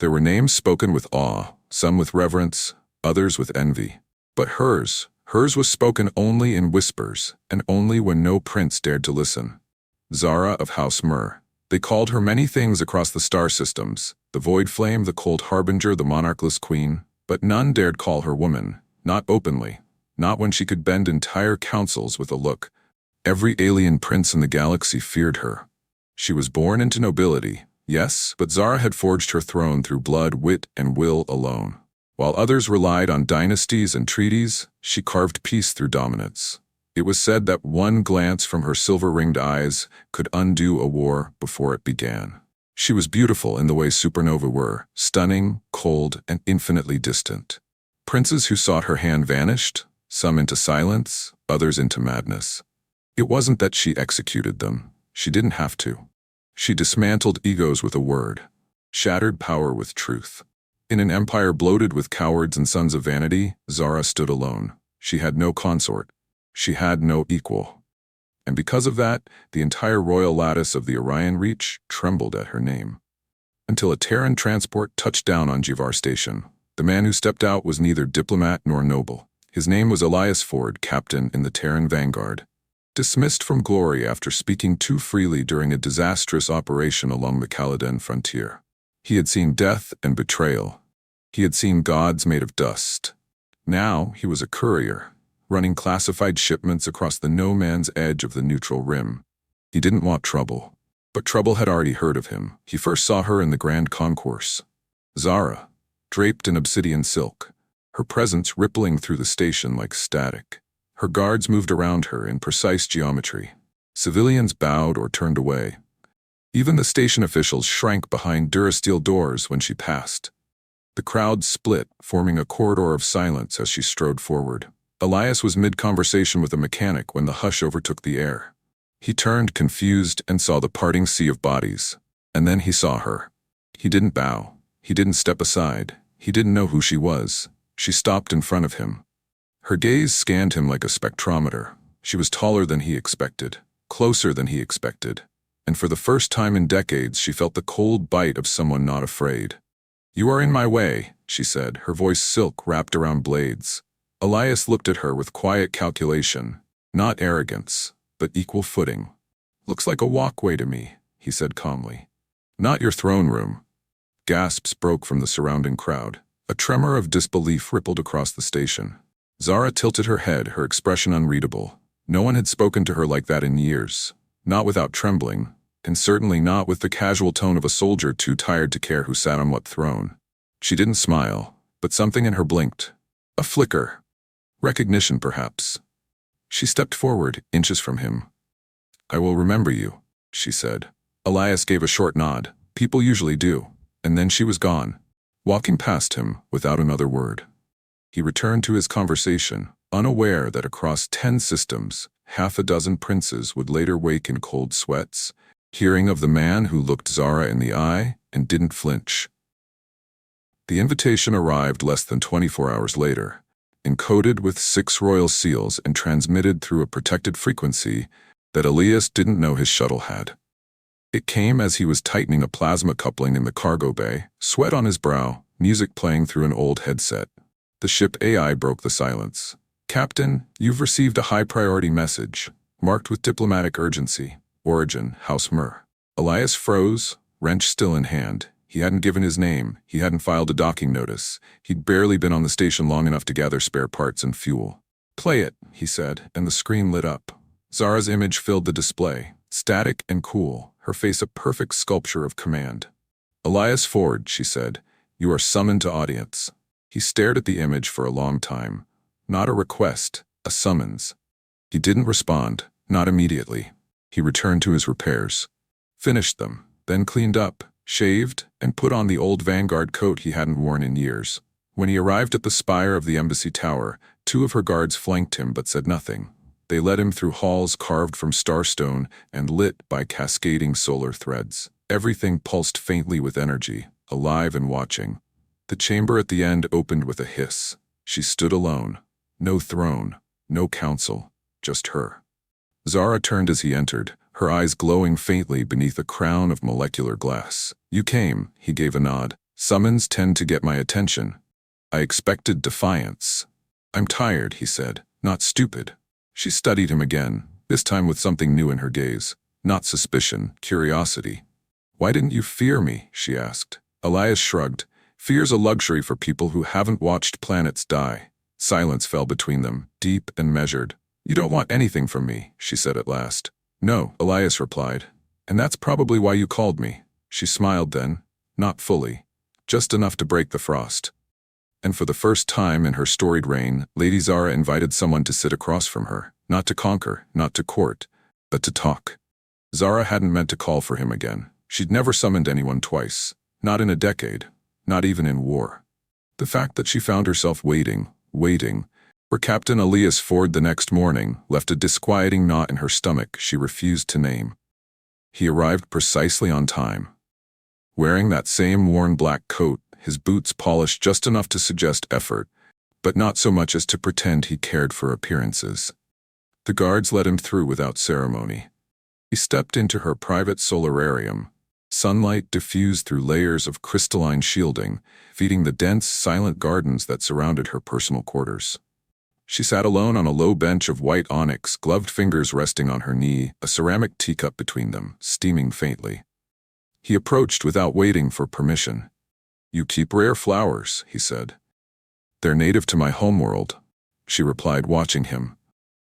There were names spoken with awe, some with reverence, others with envy. But hers was spoken only in whispers, and only when no prince dared to listen. Zara of House Myrr. They called her many things across the star systems, the void flame, the cold harbinger, the monarchless queen, but none dared call her woman, not openly, not when she could bend entire councils with a look. Every alien prince in the galaxy feared her. She was born into nobility, yes, but Zara had forged her throne through blood, wit, and will alone. While others relied on dynasties and treaties, she carved peace through dominance. It was said that one glance from her silver-ringed eyes could undo a war before it began. She was beautiful in the way supernovae were, stunning, cold, and infinitely distant. Princes who sought her hand vanished, some into silence, others into madness. It wasn't that she executed them. She didn't have to. She dismantled egos with a word, shattered power with truth. In an empire bloated with cowards and sons of vanity, Zara stood alone. She had no consort. She had no equal. And because of that, the entire royal lattice of the Orion Reach trembled at her name. Until a Terran transport touched down on Jivar Station. The man who stepped out was neither diplomat nor noble. His name was Elias Ford, captain in the Terran Vanguard. Dismissed from glory after speaking too freely during a disastrous operation along the Caladan frontier. He had seen death and betrayal. He had seen gods made of dust. Now he was a courier, running classified shipments across the no-man's edge of the neutral rim. He didn't want trouble, but trouble had already heard of him. He first saw her in the Grand Concourse. Zara, draped in obsidian silk, her presence rippling through the station like static. Her guards moved around her in precise geometry. Civilians bowed or turned away. Even the station officials shrank behind durasteel doors when she passed. The crowd split, forming a corridor of silence as she strode forward. Elias was mid-conversation with a mechanic when the hush overtook the air. He turned confused and saw the parting sea of bodies. And then he saw her. He didn't bow. He didn't step aside. He didn't know who she was. She stopped in front of him. Her gaze scanned him like a spectrometer. She was taller than he expected, closer than he expected. And for the first time in decades, she felt the cold bite of someone not afraid. "You are in my way," she said, her voice silk wrapped around blades. Elias looked at her with quiet calculation, not arrogance, but equal footing. "Looks like a walkway to me," he said calmly. "Not your throne room." Gasps broke from the surrounding crowd. A tremor of disbelief rippled across the station. Zara tilted her head, her expression unreadable. No one had spoken to her like that in years. Not without trembling, and certainly not with the casual tone of a soldier too tired to care who sat on what throne. She didn't smile, but something in her blinked. A flicker. Recognition, perhaps. She stepped forward, inches from him. "I will remember you," she said. Elias gave a short nod. People usually do. And then she was gone, walking past him without another word. He returned to his conversation, unaware that across 10 systems, half a dozen princes would later wake in cold sweats, hearing of the man who looked Zara in the eye and didn't flinch. The invitation arrived less than 24 hours later, encoded with 6 royal seals and transmitted through a protected frequency that Elias didn't know his shuttle had. It came as he was tightening a plasma coupling in the cargo bay, sweat on his brow, music playing through an old headset. The ship AI broke the silence. "Captain, you've received a high-priority message, marked with diplomatic urgency. Origin, House Myrr." Elias froze, wrench still in hand. He hadn't given his name. He hadn't filed a docking notice. He'd barely been on the station long enough to gather spare parts and fuel. "Play it," he said, and the screen lit up. Zara's image filled the display, static and cool, her face a perfect sculpture of command. "Elias Ford," she said, "you are summoned to audience." He stared at the image for a long time. Not a request, a summons. He didn't respond, not immediately. He returned to his repairs. Finished them, then cleaned up, shaved, and put on the old Vanguard coat he hadn't worn in years. When he arrived at the spire of the embassy tower, 2 of her guards flanked him but said nothing. They led him through halls carved from starstone and lit by cascading solar threads. Everything pulsed faintly with energy, alive and watching. The chamber at the end opened with a hiss. She stood alone. No throne, no council, just her. Zara turned as he entered, her eyes glowing faintly beneath a crown of molecular glass. "You came," he gave a nod. Summons tend to get my attention. I expected defiance. I'm tired, he said, not stupid. She studied him again, this time with something new in her gaze. Not suspicion, curiosity. Why didn't you fear me? She asked. Elias shrugged. Fear's a luxury for people who haven't watched planets die. Silence fell between them, deep and measured. You don't want anything from me, she said at last. No, Elias replied. And that's probably why you called me. She smiled then, not fully, just enough to break the frost. And for the first time in her storied reign, Lady Zara invited someone to sit across from her, not to conquer, not to court, but to talk. Zara hadn't meant to call for him again. She'd never summoned anyone twice, not in a decade, not even in war. The fact that she found herself waiting for Captain Elias Ford the next morning left a disquieting knot in her stomach she refused to name. He arrived precisely on time. Wearing that same worn black coat, his boots polished just enough to suggest effort, but not so much as to pretend he cared for appearances. The guards let him through without ceremony. He stepped into her private solarium. Sunlight diffused through layers of crystalline shielding, feeding the dense, silent gardens that surrounded her personal quarters. She sat alone on a low bench of white onyx, gloved fingers resting on her knee, a ceramic teacup between them, steaming faintly. He approached without waiting for permission. You keep rare flowers, he said. They're native to my homeworld, she replied, watching him.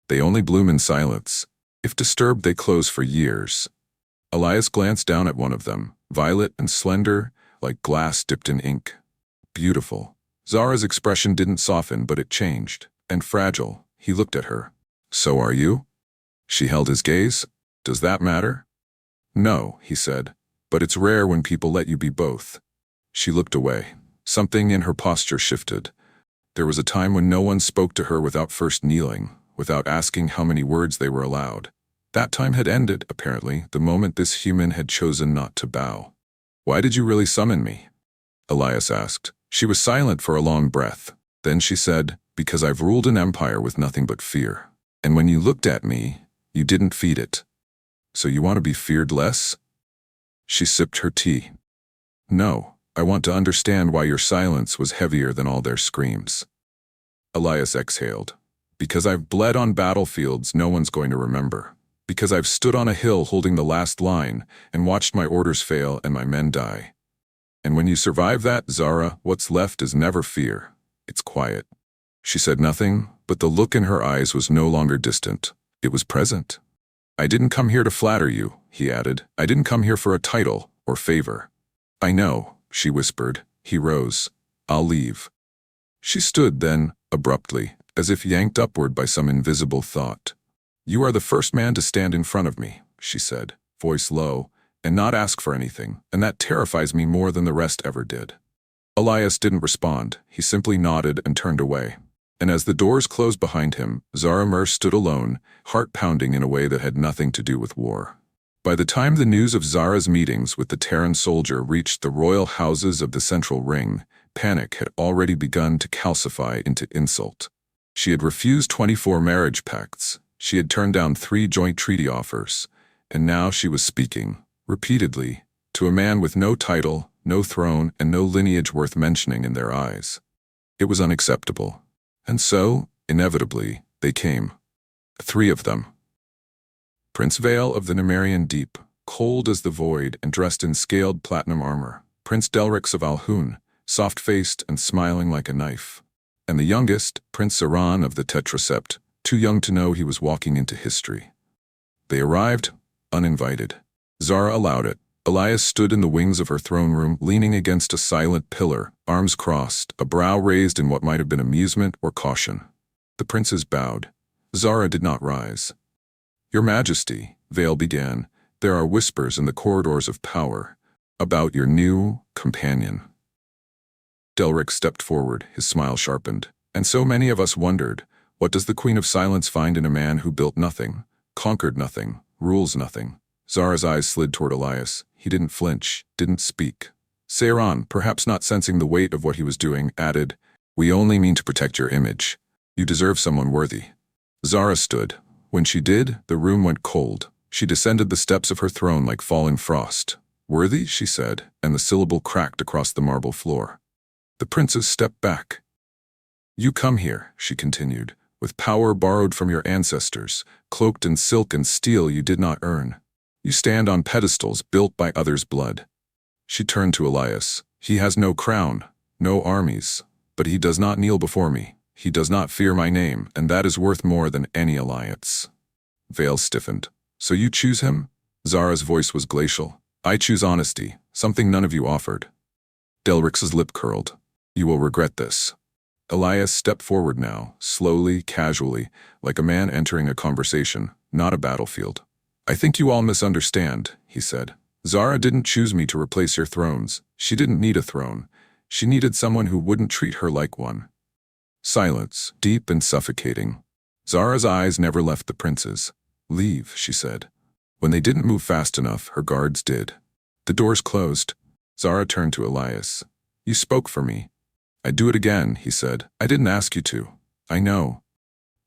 They only bloom in silence. If disturbed, they close for years. Elias glanced down at one of them, violet and slender, like glass dipped in ink. Beautiful. Zara's expression didn't soften, but it changed. And fragile. He looked at her. So are you? She held his gaze. Does that matter? No, he said. But it's rare when people let you be both. She looked away. Something in her posture shifted. There was a time when no one spoke to her without first kneeling, without asking how many words they were allowed. That time had ended, apparently, the moment this human had chosen not to bow. Why did you really summon me? Elias asked. She was silent for a long breath. Then she said, because I've ruled an empire with nothing but fear. And when you looked at me, you didn't feed it. So you want to be feared less? She sipped her tea. No, I want to understand why your silence was heavier than all their screams. Elias exhaled. Because I've bled on battlefields no one's going to remember. Because I've stood on a hill holding the last line and watched my orders fail and my men die. And when you survive that, Zara, what's left is never fear. It's quiet. She said nothing, but the look in her eyes was no longer distant. It was present. I didn't come here to flatter you, he added. I didn't come here for a title or favor. I know, she whispered. He rose. I'll leave. She stood then, abruptly, as if yanked upward by some invisible thought. You are the first man to stand in front of me, she said, voice low, and not ask for anything, and that terrifies me more than the rest ever did. Elias didn't respond. He simply nodded and turned away. And as the doors closed behind him, Zara Myrr stood alone, heart pounding in a way that had nothing to do with war. By the time the news of Zara's meetings with the Terran soldier reached the royal houses of the Central Ring, panic had already begun to calcify into insult. She had refused 24 marriage pacts. She had turned down 3 joint treaty offers. And now she was speaking, repeatedly, to a man with no title, no throne, and no lineage worth mentioning in their eyes. It was unacceptable. And so, inevitably, they came. 3 of them. Prince Vale of the Nemerian Deep, cold as the void and dressed in scaled platinum armor. Prince Delrix of Alhun, soft-faced and smiling like a knife. And the youngest, Prince Saran of the Tetrasept, too young to know he was walking into history. They arrived, uninvited. Zara allowed it. Elias stood in the wings of her throne room, leaning against a silent pillar, arms crossed, a brow raised in what might have been amusement or caution. The princes bowed. Zara did not rise. Your Majesty, Vale began, there are whispers in the corridors of power about your new companion. Delric stepped forward, his smile sharpened. And so many of us wondered, what does the Queen of Silence find in a man who built nothing, conquered nothing, rules nothing? Zara's eyes slid toward Elias. He didn't flinch, didn't speak. Saran, perhaps not sensing the weight of what he was doing, added, We only mean to protect your image. You deserve someone worthy. Zara stood. When she did, the room went cold. She descended the steps of her throne like falling frost. "Worthy," she said, and the syllable cracked across the marble floor. The princes stepped back. "You come here," she continued, "with power borrowed from your ancestors, cloaked in silk and steel you did not earn. You stand on pedestals built by others' blood." She turned to Elias. "He has no crown, no armies, but he does not kneel before me. He does not fear my name, and that is worth more than any alliance." Vale stiffened. "So you choose him?" Zara's voice was glacial. "I choose honesty, something none of you offered." Delrix's lip curled. "You will regret this." Elias stepped forward now, slowly, casually, like a man entering a conversation, not a battlefield. "I think you all misunderstand," he said. "Zara didn't choose me to replace your thrones. She didn't need a throne. She needed someone who wouldn't treat her like one." Silence, deep and suffocating. Zara's eyes never left the princes. "Leave," she said. When they didn't move fast enough, her guards did. The doors closed. Zara turned to Elias. "You spoke for me." "I'd do it again," he said. "I didn't ask you to. I know."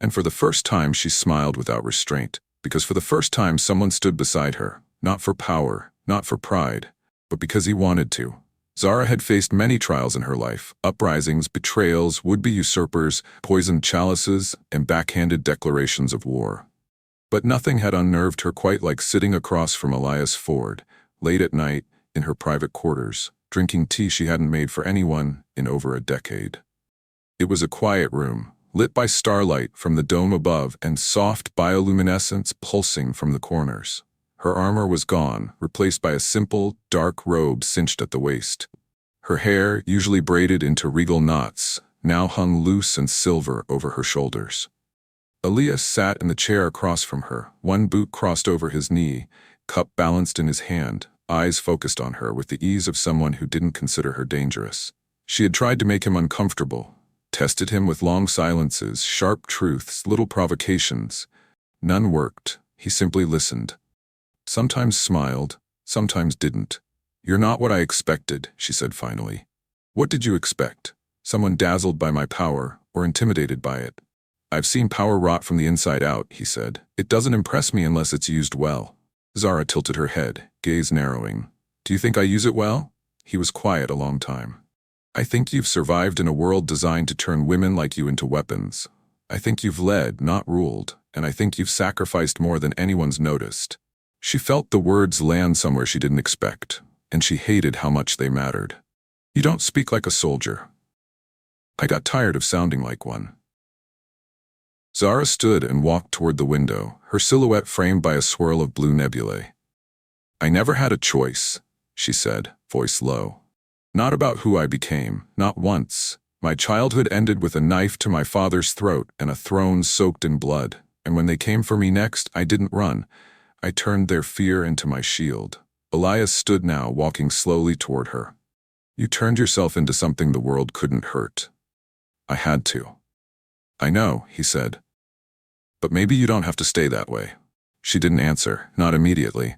And for the first time she smiled without restraint, because for the first time someone stood beside her, not for power, not for pride, but because he wanted to. Zara had faced many trials in her life, uprisings, betrayals, would-be usurpers, poisoned chalices, and backhanded declarations of war. But nothing had unnerved her quite like sitting across from Elias Ford, late at night, in her private quarters, drinking tea she hadn't made for anyone in over a decade. It was a quiet room, lit by starlight from the dome above and soft bioluminescence pulsing from the corners. Her armor was gone, replaced by a simple, dark robe cinched at the waist. Her hair, usually braided into regal knots, now hung loose and silver over her shoulders. Elias sat in the chair across from her, one boot crossed over his knee, cup balanced in his hand, eyes focused on her with the ease of someone who didn't consider her dangerous. She had tried to make him uncomfortable, tested him with long silences, sharp truths, little provocations. None worked. He simply listened. Sometimes smiled, sometimes didn't. "You're not what I expected," she said finally. "What did you expect? Someone dazzled by my power, or intimidated by it?" "I've seen power rot from the inside out," he said. "It doesn't impress me unless it's used well." Zara tilted her head, gaze narrowing. "Do you think I use it well?" He was quiet a long time. "I think you've survived in a world designed to turn women like you into weapons. I think you've led, not ruled, and I think you've sacrificed more than anyone's noticed." She felt the words land somewhere she didn't expect, and she hated how much they mattered. "You don't speak like a soldier." "I got tired of sounding like one." Zara stood and walked toward the window, her silhouette framed by a swirl of blue nebulae. "I never had a choice," she said, voice low. "Not about who I became, not once. My childhood ended with a knife to my father's throat and a throne soaked in blood, and when they came for me next, I didn't run. I turned their fear into my shield." Elias stood now, walking slowly toward her. "You turned yourself into something the world couldn't hurt." "I had to." "I know," he said. "But maybe you don't have to stay that way." She didn't answer, not immediately.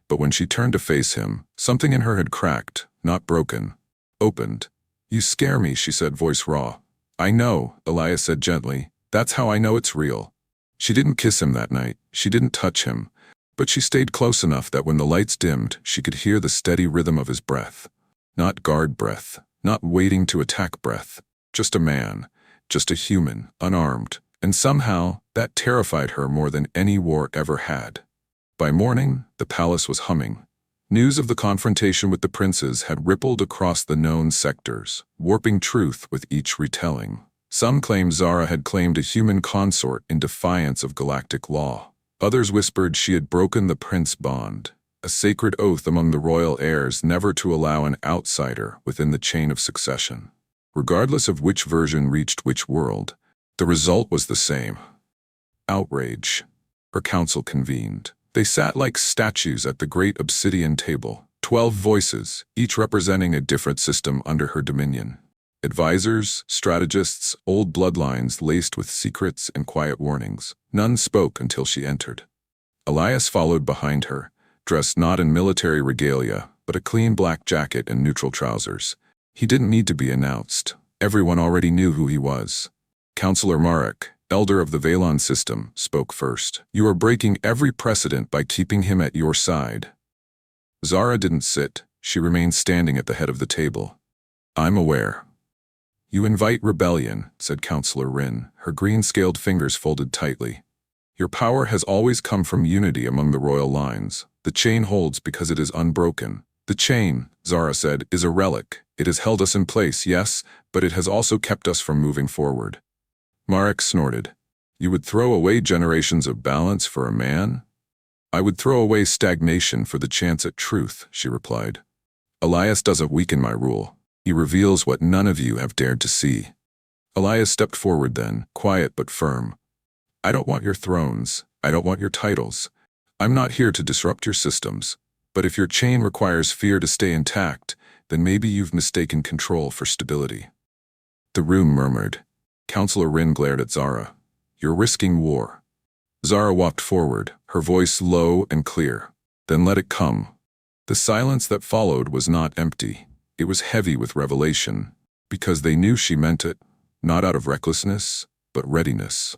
But when she turned to face him, something in her had cracked, not broken, opened. "You scare me," she said, voice raw. "I know," Elias said gently. "That's how I know it's real." She didn't kiss him that night. She didn't touch him. But she stayed close enough that when the lights dimmed, she could hear the steady rhythm of his breath. Not guard breath, not waiting to attack breath. Just a man, just a human, unarmed. And somehow, that terrified her more than any war ever had. By morning, the palace was humming. News of the confrontation with the princes had rippled across the known sectors, warping truth with each retelling. Some claimed Zara had claimed a human consort in defiance of galactic law. Others whispered she had broken the prince bond, a sacred oath among the royal heirs never to allow an outsider within the chain of succession. Regardless of which version reached which world, the result was the same. Outrage. Her council convened. They sat like statues at the great obsidian table, 12 voices, each representing a different system under her dominion. Advisors, strategists, old bloodlines laced with secrets and quiet warnings. None spoke until she entered. Elias followed behind her, dressed not in military regalia, but a clean black jacket and neutral trousers. He didn't need to be announced. Everyone already knew who he was. Councillor Marek, elder of the Valon system, spoke first. "You are breaking every precedent by keeping him at your side." Zara didn't sit. She remained standing at the head of the table. I'm aware. You invite rebellion, said Counselor Rin, her green-scaled fingers folded tightly. Your power has always come from unity among the royal lines. The chain holds because it is unbroken. The chain, Zara said, is a relic. It has held us in place, yes, but it has also kept us from moving forward. Marek snorted. You would throw away generations of balance for a man? I would throw away stagnation for the chance at truth, she replied. Elias doesn't weaken my rule. He reveals what none of you have dared to see. Elias stepped forward then, quiet but firm. I don't want your thrones. I don't want your titles. I'm not here to disrupt your systems. But if your chain requires fear to stay intact, then maybe you've mistaken control for stability. The room murmured. Counselor Rin glared at Zara. You're risking war. Zara walked forward, her voice low and clear. Then let it come. The silence that followed was not empty. It was heavy with revelation, because they knew she meant it, not out of recklessness, but readiness.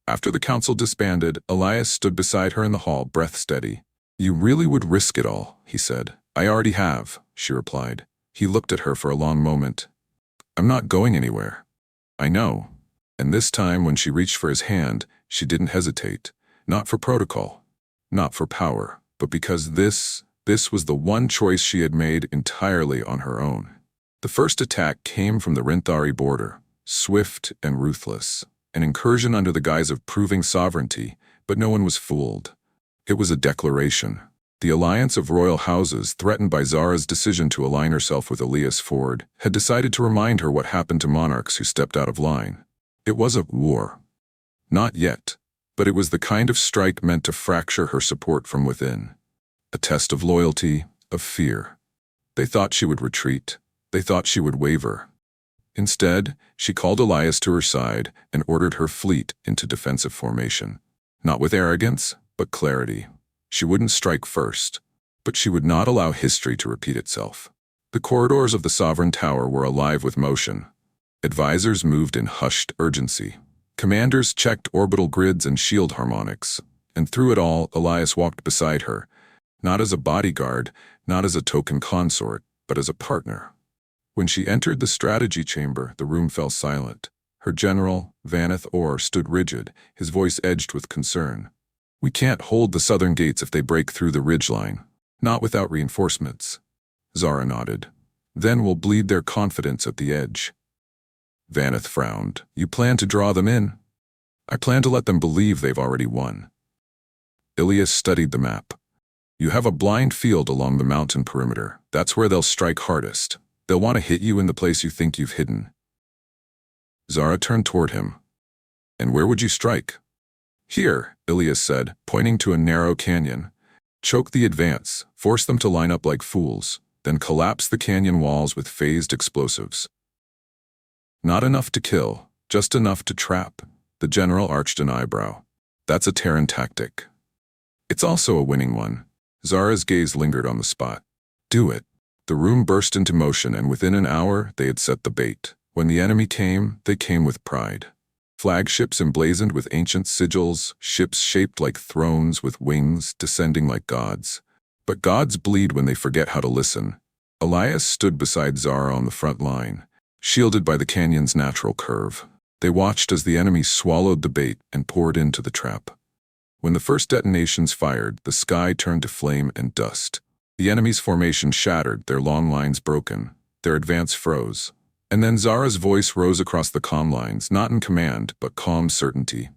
After the council disbanded, Elias stood beside her in the hall, breath steady. You really would risk it all, he said. I already have, she replied. He looked at her for a long moment. I'm not going anywhere. I know. And this time, when she reached for his hand, she didn't hesitate. Not for protocol, not for power, but because this was the one choice she had made entirely on her own. The first attack came from the Rinthari border, swift and ruthless, an incursion under the guise of proving sovereignty, but no one was fooled. It was a declaration. The alliance of royal houses, threatened by Zara's decision to align herself with Elias Ford, had decided to remind her what happened to monarchs who stepped out of line. It was a war. Not yet, but it was the kind of strike meant to fracture her support from within. A test of loyalty, of fear. They thought she would retreat. They thought she would waver. Instead, she called Elias to her side and ordered her fleet into defensive formation. Not with arrogance, but clarity. She wouldn't strike first, but she would not allow history to repeat itself. The corridors of the Sovereign Tower were alive with motion. Advisors moved in hushed urgency. Commanders checked orbital grids and shield harmonics. And through it all, Elias walked beside her, not as a bodyguard, not as a token consort, but as a partner. When she entered the strategy chamber, the room fell silent. Her general, Vaneth Orr, stood rigid, his voice edged with concern. We can't hold the southern gates if they break through the ridgeline. Not without reinforcements. Zara nodded. Then we'll bleed their confidence at the edge. Vaneth frowned. You plan to draw them in? I plan to let them believe they've already won. Elias studied the map. You have a blind field along the mountain perimeter. That's where they'll strike hardest. They'll want to hit you in the place you think you've hidden. Zara turned toward him. And where would you strike? Here, Elias said, pointing to a narrow canyon. Choke the advance, force them to line up like fools, then collapse the canyon walls with phased explosives. Not enough to kill, just enough to trap. The general arched an eyebrow. That's a Terran tactic. It's also a winning one. Zara's gaze lingered on the spot. Do it. The room burst into motion, and within an hour they had set the bait. When the enemy came, they came with pride. Flagships emblazoned with ancient sigils, ships shaped like thrones with wings descending like gods. But gods bleed when they forget how to listen. Elias stood beside Zara on the front line, shielded by the canyon's natural curve. They watched as the enemy swallowed the bait and poured into the trap. When the first detonations fired, the sky turned to flame and dust. The enemy's formation shattered, their long lines broken. Their advance froze. And then Zara's voice rose across the comm lines, not in command, but calm certainty.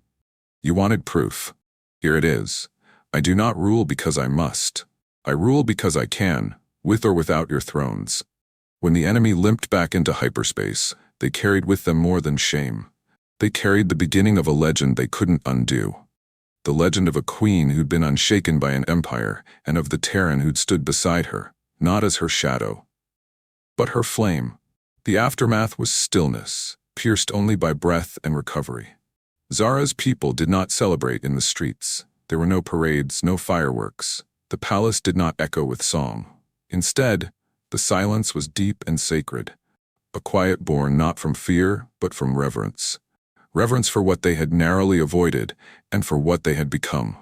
You wanted proof. Here it is. I do not rule because I must. I rule because I can, with or without your thrones. When the enemy limped back into hyperspace, they carried with them more than shame. They carried the beginning of a legend they couldn't undo. The legend of a queen who'd been unshaken by an empire, and of the Terran who'd stood beside her, not as her shadow, but her flame. The aftermath was stillness, pierced only by breath and recovery. Zara's people did not celebrate in the streets. There were no parades, no fireworks. The palace did not echo with song. Instead, the silence was deep and sacred, a quiet born not from fear, but from reverence. Reverence for what they had narrowly avoided, and for what they had become.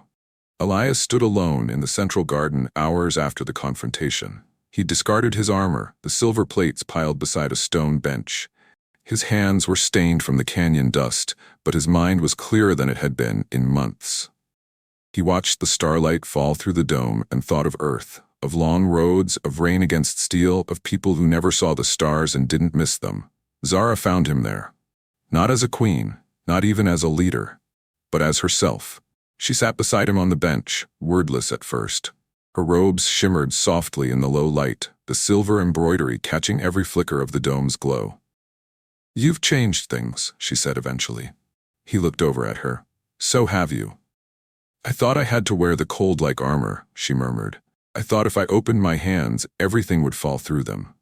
Elias stood alone in the central garden hours after the confrontation. He discarded his armor, the silver plates piled beside a stone bench. His hands were stained from the canyon dust, but his mind was clearer than it had been in months. He watched the starlight fall through the dome and thought of Earth, of long roads, of rain against steel, of people who never saw the stars and didn't miss them. Zara found him there. Not as a queen, not even as a leader, but as herself. She sat beside him on the bench, wordless at first. Her robes shimmered softly in the low light, the silver embroidery catching every flicker of the dome's glow. "You've changed things," she said eventually. He looked over at her. "So have you." "I thought I had to wear the cold like armor," she murmured. "I thought if I opened my hands, everything would fall through them.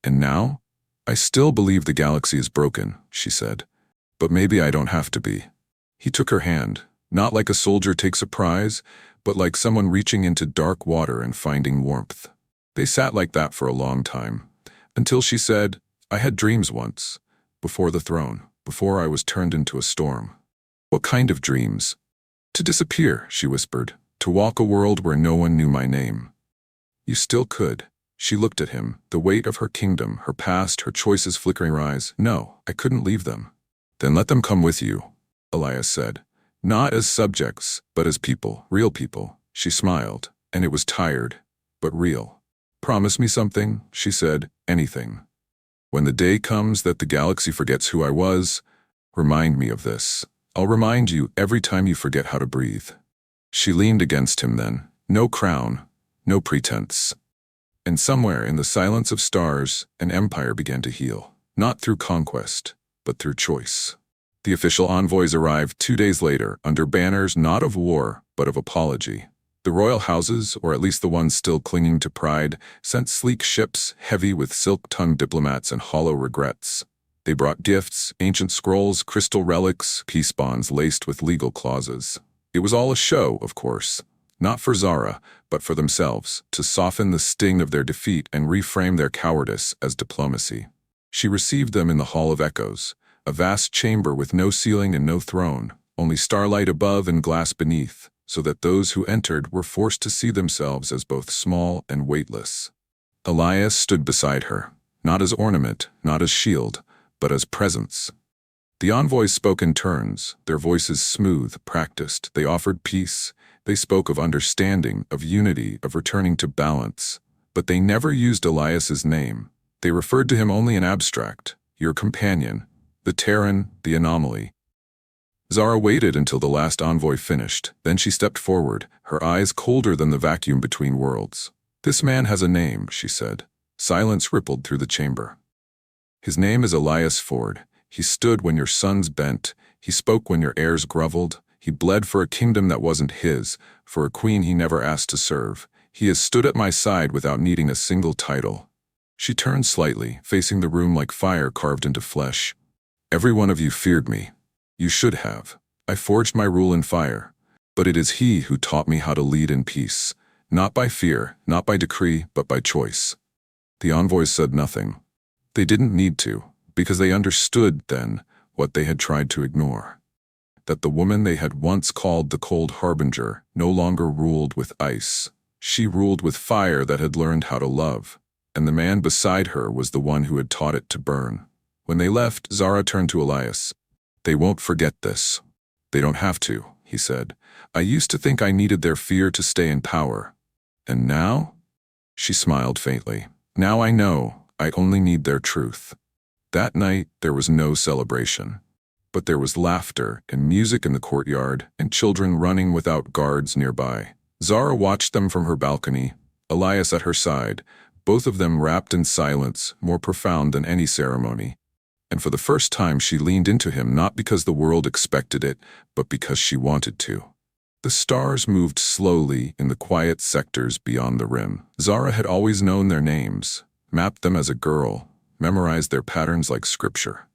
And now? I still believe the galaxy is broken," she said. "But maybe I don't have to be." He took her hand, not like a soldier takes a prize, but like someone reaching into dark water and finding warmth. They sat like that for a long time, until she said, "I had dreams once, before the throne, before I was turned into a storm." "What kind of dreams?" "To disappear," she whispered, "to walk a world where no one knew my name." "You still could." She looked at him, the weight of her kingdom, her past, her choices flickering her eyes. "No, I couldn't leave them." "Then let them come with you," Elias said. "Not as subjects, but as people, real people." She smiled, and it was tired, but real. "Promise me something," she said. "Anything. When the day comes that the galaxy forgets who I was, remind me of this. I'll remind you every time you forget how to breathe." She leaned against him then. No crown, no pretense. And somewhere in the silence of stars, an empire began to heal. Not through conquest, but through choice. The official envoys arrived 2 days later, under banners not of war, but of apology. The royal houses, or at least the ones still clinging to pride, sent sleek ships heavy with silk-tongued diplomats and hollow regrets. They brought gifts, ancient scrolls, crystal relics, peace bonds laced with legal clauses. It was all a show, of course. Not for Zara, but for themselves, to soften the sting of their defeat and reframe their cowardice as diplomacy. She received them in the Hall of Echoes, a vast chamber with no ceiling and no throne, only starlight above and glass beneath, so that those who entered were forced to see themselves as both small and weightless. Elias stood beside her, not as ornament, not as shield, but as presence. The envoys spoke in turns, their voices smooth, practiced. They offered peace. They spoke of understanding, of unity, of returning to balance. But they never used Elias's name. They referred to him only in abstract, your companion, the Terran, the anomaly. Zara waited until the last envoy finished. Then she stepped forward, her eyes colder than the vacuum between worlds. "This man has a name," she said. Silence rippled through the chamber. "His name is Elias Ford. He stood when your sons bent. He spoke when your heirs groveled. He bled for a kingdom that wasn't his, for a queen he never asked to serve. He has stood at my side without needing a single title." She turned slightly, facing the room like fire carved into flesh. "Every one of you feared me. You should have. I forged my rule in fire. But it is he who taught me how to lead in peace. Not by fear, not by decree, but by choice." The envoys said nothing. They didn't need to, because they understood then what they had tried to ignore. That the woman they had once called the cold harbinger no longer ruled with ice. She ruled with fire that had learned how to love. And the man beside her was the one who had taught it to burn. When they left, Zara turned to Elias. "They won't forget this." "They don't have to," he said. "I used to think I needed their fear to stay in power. And now?" She smiled faintly. "Now I know I only need their truth." That night, there was no celebration. But there was laughter and music in the courtyard and children running without guards nearby. Zara watched them from her balcony, Elias at her side, both of them wrapped in silence, more profound than any ceremony. And for the first time she leaned into him not because the world expected it, but because she wanted to. The stars moved slowly in the quiet sectors beyond the rim. Zara had always known their names, mapped them as a girl, memorized their patterns like scripture.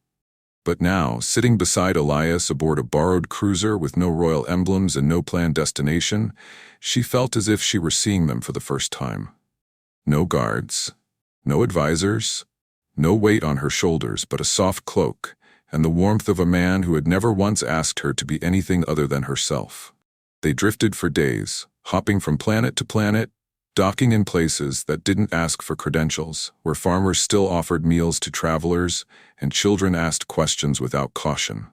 But now, sitting beside Elias aboard a borrowed cruiser with no royal emblems and no planned destination, she felt as if she were seeing them for the first time. No guards, no advisors, no weight on her shoulders but a soft cloak and the warmth of a man who had never once asked her to be anything other than herself. They drifted for days, hopping from planet to planet, docking in places that didn't ask for credentials, where farmers still offered meals to travelers and children asked questions without caution.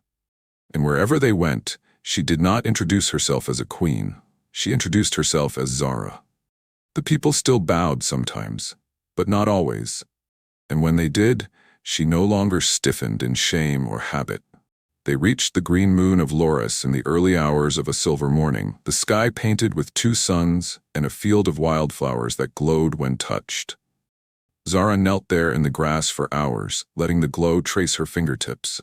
And wherever they went, she did not introduce herself as a queen. She introduced herself as Zara. The people still bowed sometimes, but not always. And when they did, she no longer stiffened in shame or habit. They reached the green moon of Loris in the early hours of a silver morning, the sky painted with two suns and a field of wildflowers that glowed when touched. Zara knelt there in the grass for hours, letting the glow trace her fingertips.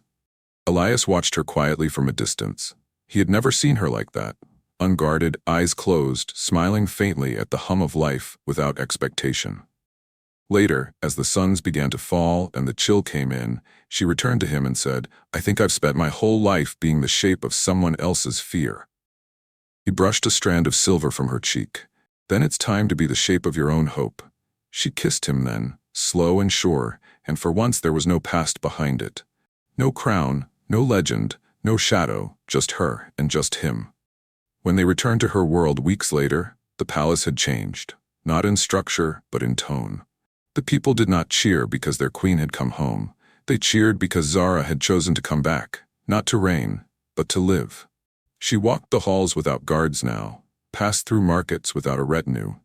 Elias watched her quietly from a distance. He had never seen her like that, unguarded, eyes closed, smiling faintly at the hum of life without expectation. Later, as the suns began to fall and the chill came in, she returned to him and said, "I think I've spent my whole life being the shape of someone else's fear." He brushed a strand of silver from her cheek. "Then it's time to be the shape of your own hope." She kissed him then, slow and sure, and for once there was no past behind it. No crown, no legend, no shadow, just her and just him. When they returned to her world weeks later, the palace had changed, not in structure, but in tone. The people did not cheer because their queen had come home. They cheered because Zara had chosen to come back, not to reign, but to live. She walked the halls without guards now, passed through markets without a retinue.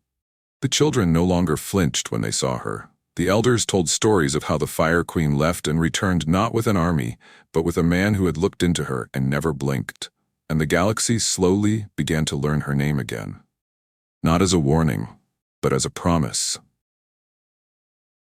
The children no longer flinched when they saw her. The elders told stories of how the Fire Queen left and returned not with an army, but with a man who had looked into her and never blinked. And the galaxy slowly began to learn her name again. Not as a warning, but as a promise.